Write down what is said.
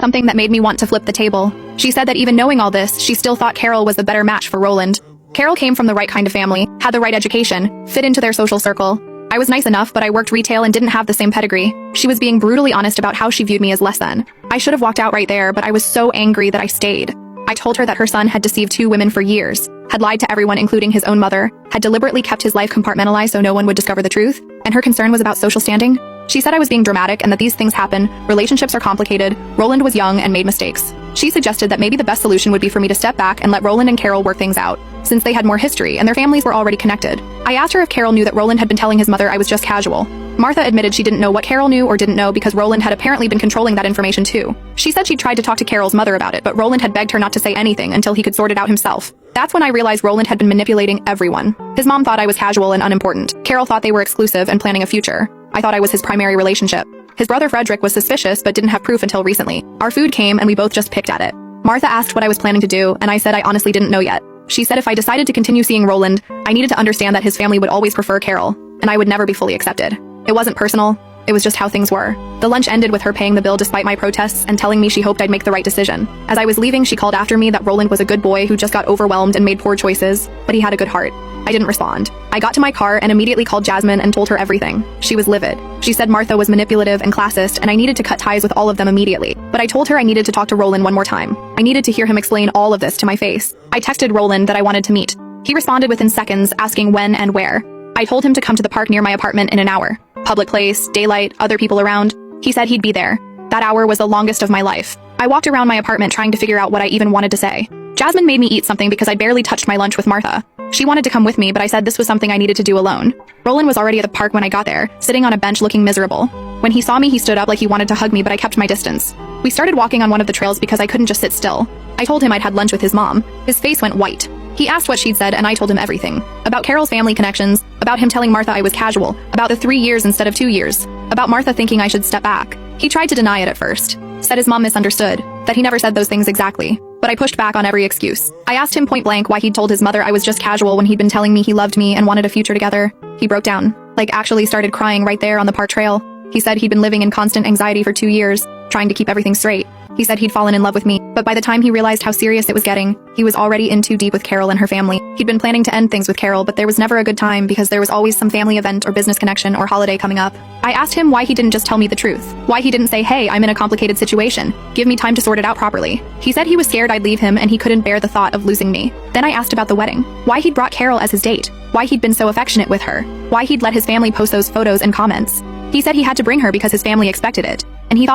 something that made me want to flip the table. She said that even knowing all this, she still thought Carol was the better match for Roland. Carol came from the right kind of family, had the right education, fit into their social circle. I was nice enough, but I worked retail and didn't have the same pedigree. She was being brutally honest about how she viewed me as less than. I should have walked out right there, but I was so angry that I stayed. I told her that her son had deceived 2 women for years, had lied to everyone including his own mother, had deliberately kept his life compartmentalized so no one would discover the truth, and her concern was about social standing. She said I was being dramatic and that these things happen, relationships are complicated, Roland was young and made mistakes. She suggested that maybe the best solution would be for me to step back and let Roland and Carol work things out, since they had more history and their families were already connected. I asked her if Carol knew that Roland had been telling his mother I was just casual. Martha admitted she didn't know what Carol knew or didn't know because Roland had apparently been controlling that information too. She said she'd tried to talk to Carol's mother about it, but Roland had begged her not to say anything until he could sort it out himself. That's when I realized Roland had been manipulating everyone. His mom thought I was casual and unimportant. Carol thought they were exclusive and planning a future. I thought I was his primary relationship. His brother Frederick was suspicious but didn't have proof until recently. Our food came and we both just picked at it. Martha asked what I was planning to do, and I said I honestly didn't know yet. She said if I decided to continue seeing Roland, I needed to understand that his family would always prefer Carol, and I would never be fully accepted. It wasn't personal. It was just how things were. The lunch ended with her paying the bill despite my protests and telling me she hoped I'd make the right decision. As I was leaving, she called after me that Roland was a good boy who just got overwhelmed and made poor choices, but he had a good heart. I didn't respond. I got to my car and immediately called Jasmine and told her everything. She was livid. She said Martha was manipulative and classist and I needed to cut ties with all of them immediately. But I told her I needed to talk to Roland one more time. I needed to hear him explain all of this to my face. I texted Roland that I wanted to meet. He responded within seconds, asking when and where. I told him to come to the park near my apartment in an hour. Public place, daylight, other people around. He said he'd be there. That hour was the longest of my life. I walked around my apartment trying to figure out what I even wanted to say. Jasmine made me eat something because I barely touched my lunch with Martha. She wanted to come with me, but I said this was something I needed to do alone. Roland was already at the park when I got there, sitting on a bench looking miserable. When he saw me, he stood up like he wanted to hug me, but I kept my distance. We started walking on one of the trails because I couldn't just sit still. I told him I'd had lunch with his mom. His face went white. He asked what she'd said, and I told him everything. About Carol's family connections, about him telling Martha I was casual, about the 3 years instead of 2 years, about Martha thinking I should step back. He tried to deny it at first, said his mom misunderstood, that he never said those things exactly. But I pushed back on every excuse. I asked him point blank why he'd told his mother I was just casual when he'd been telling me he loved me and wanted a future together. He broke down, like actually started crying right there on the park trail. He said he'd been living in constant anxiety for 2 years, trying to keep everything straight. He said he'd fallen in love with me, but by the time he realized how serious it was getting, he was already in too deep with Carol and her family. He'd been planning to end things with Carol, but there was never a good time because there was always some family event or business connection or holiday coming up. I asked him why he didn't just tell me the truth. Why he didn't say, hey, I'm in a complicated situation. Give me time to sort it out properly. He said he was scared I'd leave him and he couldn't bear the thought of losing me. Then I asked about the wedding. Why he'd brought Carol as his date. Why he'd been so affectionate with her. Why he'd let his family post those photos and comments. He said he had to bring her because his family expected it.